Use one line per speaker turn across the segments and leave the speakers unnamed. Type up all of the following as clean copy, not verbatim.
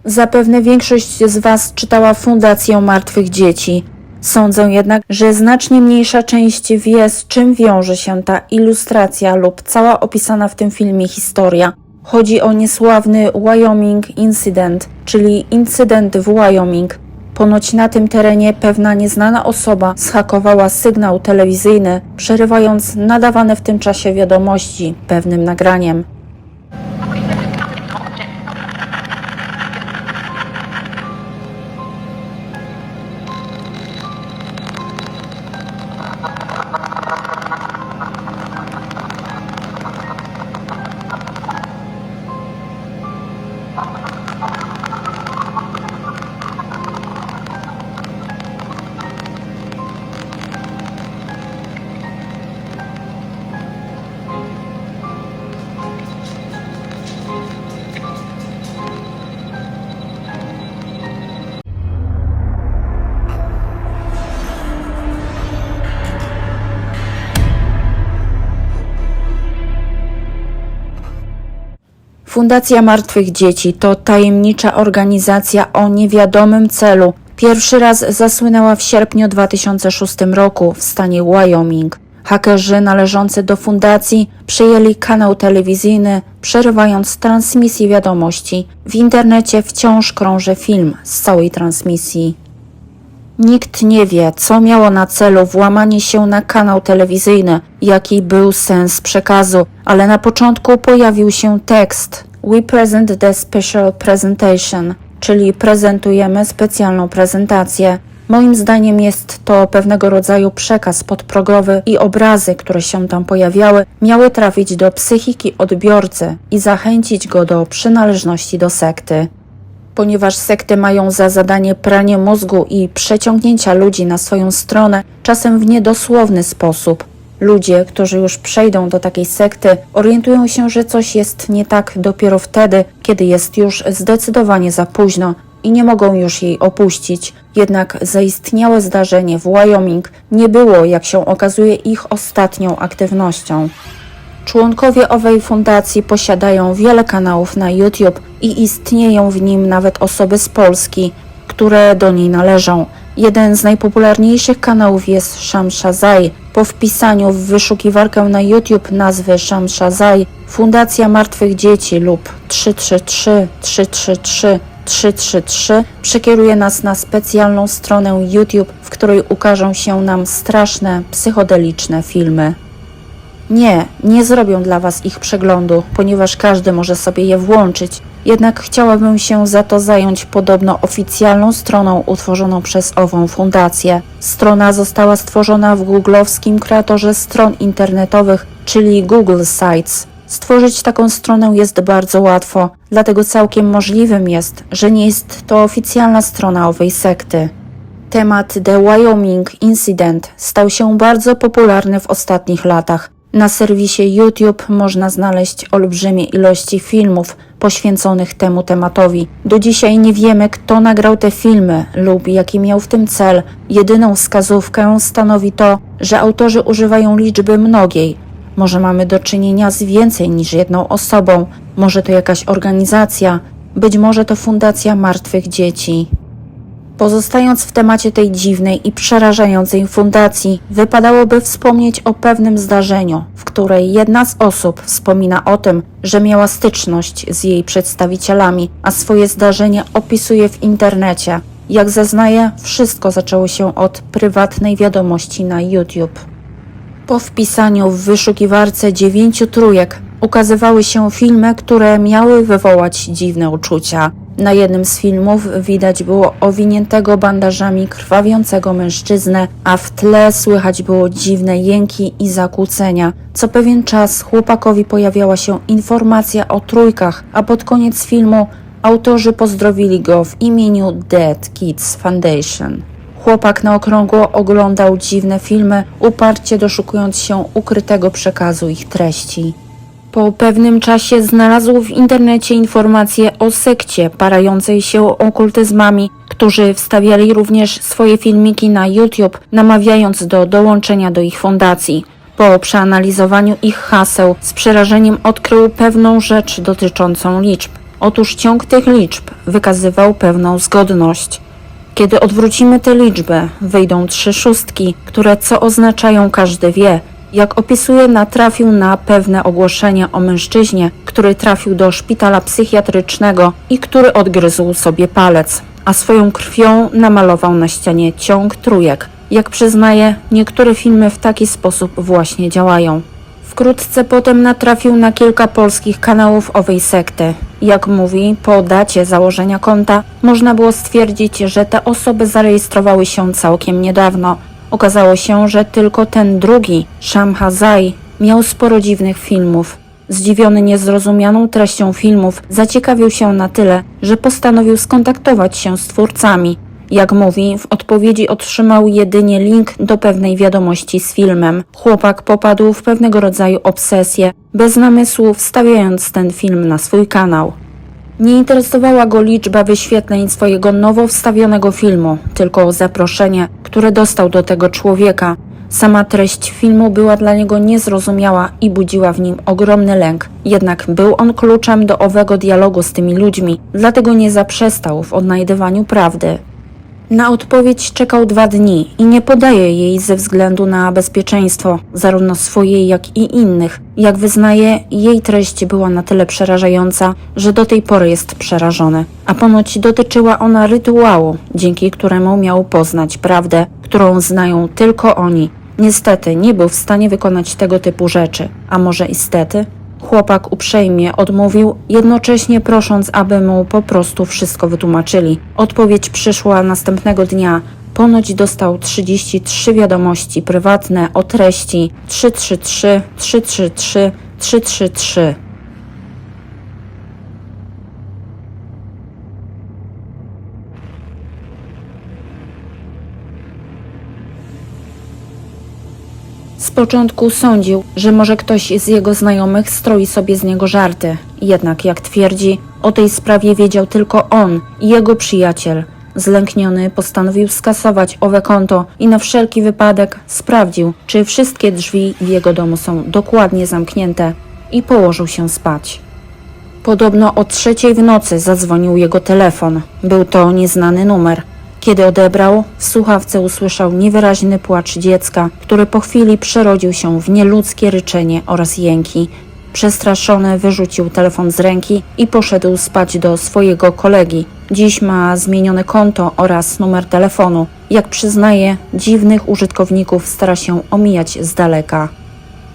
Zapewne większość z Was czytała Fundację Martwych Dzieci. Sądzę jednak, że znacznie mniejsza część wie, z czym wiąże się ta ilustracja lub cała opisana w tym filmie historia. Chodzi o niesławny Wyoming Incident, czyli incydent w Wyoming. Ponoć na tym terenie pewna nieznana osoba zhakowała sygnał telewizyjny, przerywając nadawane w tym czasie wiadomości pewnym nagraniem. Fundacja Martwych Dzieci to tajemnicza organizacja o niewiadomym celu. Pierwszy raz zasłynęła w sierpniu 2006 roku w stanie Wyoming. Hakerzy należący do fundacji przejęli kanał telewizyjny, przerywając transmisję wiadomości. W internecie wciąż krąży film z całej transmisji. Nikt nie wie, co miało na celu włamanie się na kanał telewizyjny, jaki był sens przekazu, ale na początku pojawił się tekst "We present the special presentation", czyli prezentujemy specjalną prezentację. Moim zdaniem jest to pewnego rodzaju przekaz podprogowy i obrazy, które się tam pojawiały, miały trafić do psychiki odbiorcy i zachęcić go do przynależności do sekty. Ponieważ sekty mają za zadanie pranie mózgu i przeciągnięcia ludzi na swoją stronę, czasem w niedosłowny sposób. Ludzie, którzy już przejdą do takiej sekty, orientują się, że coś jest nie tak dopiero wtedy, kiedy jest już zdecydowanie za późno i nie mogą już jej opuścić. Jednak zaistniałe zdarzenie w Wyoming nie było, jak się okazuje, ich ostatnią aktywnością. Członkowie owej fundacji posiadają wiele kanałów na YouTube i istnieją w nim nawet osoby z Polski, które do niej należą. Jeden z najpopularniejszych kanałów jest Shamshazai. Po wpisaniu w wyszukiwarkę na YouTube nazwy Shamshazai, Fundacja Martwych Dzieci lub 333 333 333 przekieruje nas na specjalną stronę YouTube, w której ukażą się nam straszne, psychodeliczne filmy. Nie zrobią dla Was ich przeglądu, ponieważ każdy może sobie je włączyć. Jednak chciałabym się za to zająć podobno oficjalną stroną utworzoną przez ową fundację. Strona została stworzona w googlowskim kreatorze stron internetowych, czyli Google Sites. Stworzyć taką stronę jest bardzo łatwo, dlatego całkiem możliwym jest, że nie jest to oficjalna strona owej sekty. Temat The Wyoming Incident stał się bardzo popularny w ostatnich latach. Na serwisie YouTube można znaleźć olbrzymie ilości filmów poświęconych temu tematowi. Do dzisiaj nie wiemy, kto nagrał te filmy lub jaki miał w tym cel. Jedyną wskazówkę stanowi to, że autorzy używają liczby mnogiej. Może mamy do czynienia z więcej niż jedną osobą, może to jakaś organizacja, być może to Fundacja Martwych Dzieci. Pozostając w temacie tej dziwnej i przerażającej fundacji, wypadałoby wspomnieć o pewnym zdarzeniu, w której jedna z osób wspomina o tym, że miała styczność z jej przedstawicielami, a swoje zdarzenie opisuje w internecie. Jak zeznaje, wszystko zaczęło się od prywatnej wiadomości na YouTube. Po wpisaniu w wyszukiwarce 9 trójek ukazywały się filmy, które miały wywołać dziwne uczucia. Na jednym z filmów widać było owiniętego bandażami krwawiącego mężczyznę, a w tle słychać było dziwne jęki i zakłócenia. Co pewien czas chłopakowi pojawiała się informacja o trójkach, a pod koniec filmu autorzy pozdrowili go w imieniu Dead Kids Foundation. Chłopak na okrągło oglądał dziwne filmy, uparcie doszukując się ukrytego przekazu ich treści. Po pewnym czasie znalazł w internecie informacje o sekcie parającej się okultyzmami, którzy wstawiali również swoje filmiki na YouTube, namawiając do dołączenia do ich fundacji. Po przeanalizowaniu ich haseł z przerażeniem odkrył pewną rzecz dotyczącą liczb. Otóż ciąg tych liczb wykazywał pewną zgodność. Kiedy odwrócimy tę liczbę, wyjdą 3 szóstki, które co oznaczają każdy wie. Jak opisuje, natrafił na pewne ogłoszenie o mężczyźnie, który trafił do szpitala psychiatrycznego i który odgryzł sobie palec, a swoją krwią namalował na ścianie ciąg trójek. Jak przyznaje, niektóre filmy w taki sposób właśnie działają. Wkrótce potem natrafił na kilka polskich kanałów owej sekty. Jak mówi, po dacie założenia konta można było stwierdzić, że te osoby zarejestrowały się całkiem niedawno. Okazało się, że tylko ten drugi, Shamhazai, miał sporo dziwnych filmów. Zdziwiony niezrozumianą treścią filmów, zaciekawił się na tyle, że postanowił skontaktować się z twórcami. Jak mówi, w odpowiedzi otrzymał jedynie link do pewnej wiadomości z filmem. Chłopak popadł w pewnego rodzaju obsesję, bez namysłu wstawiając ten film na swój kanał. Nie interesowała go liczba wyświetleń swojego nowo wstawionego filmu, tylko zaproszenie, które dostał do tego człowieka. Sama treść filmu była dla niego niezrozumiała i budziła w nim ogromny lęk. Jednak był on kluczem do owego dialogu z tymi ludźmi, dlatego nie zaprzestał w odnajdywaniu prawdy. Na odpowiedź czekał 2 dni i nie podaje jej ze względu na bezpieczeństwo, zarówno swojej, jak i innych. Jak wyznaje, jej treść była na tyle przerażająca, że do tej pory jest przerażony. A ponoć dotyczyła ona rytuału, dzięki któremu miał poznać prawdę, którą znają tylko oni. Niestety nie był w stanie wykonać tego typu rzeczy. A może istety? Chłopak uprzejmie odmówił, jednocześnie prosząc, aby mu po prostu wszystko wytłumaczyli. Odpowiedź przyszła następnego dnia. Ponoć dostał 33 wiadomości prywatne o treści 333, 333, 333. Z początku sądził, że może ktoś z jego znajomych stroi sobie z niego żarty. Jednak, jak twierdzi, o tej sprawie wiedział tylko on i jego przyjaciel. Zlękniony postanowił skasować owe konto i na wszelki wypadek sprawdził, czy wszystkie drzwi w jego domu są dokładnie zamknięte i położył się spać. Podobno o 3:00 w nocy zadzwonił jego telefon. Był to nieznany numer. Kiedy odebrał, w słuchawce usłyszał niewyraźny płacz dziecka, który po chwili przerodził się w nieludzkie ryczenie oraz jęki. Przestraszony wyrzucił telefon z ręki i poszedł spać do swojego kolegi. Dziś ma zmienione konto oraz numer telefonu. Jak przyznaje, dziwnych użytkowników stara się omijać z daleka.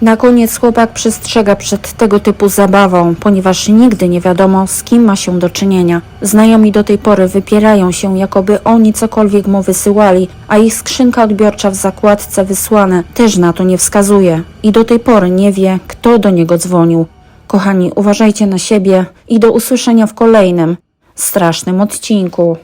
Na koniec chłopak przestrzega przed tego typu zabawą, ponieważ nigdy nie wiadomo, z kim ma się do czynienia. Znajomi do tej pory wypierają się, jakoby oni cokolwiek mu wysyłali, a ich skrzynka odbiorcza w zakładce wysłane też na to nie wskazuje. I do tej pory nie wie, kto do niego dzwonił. Kochani, uważajcie na siebie i do usłyszenia w kolejnym strasznym odcinku.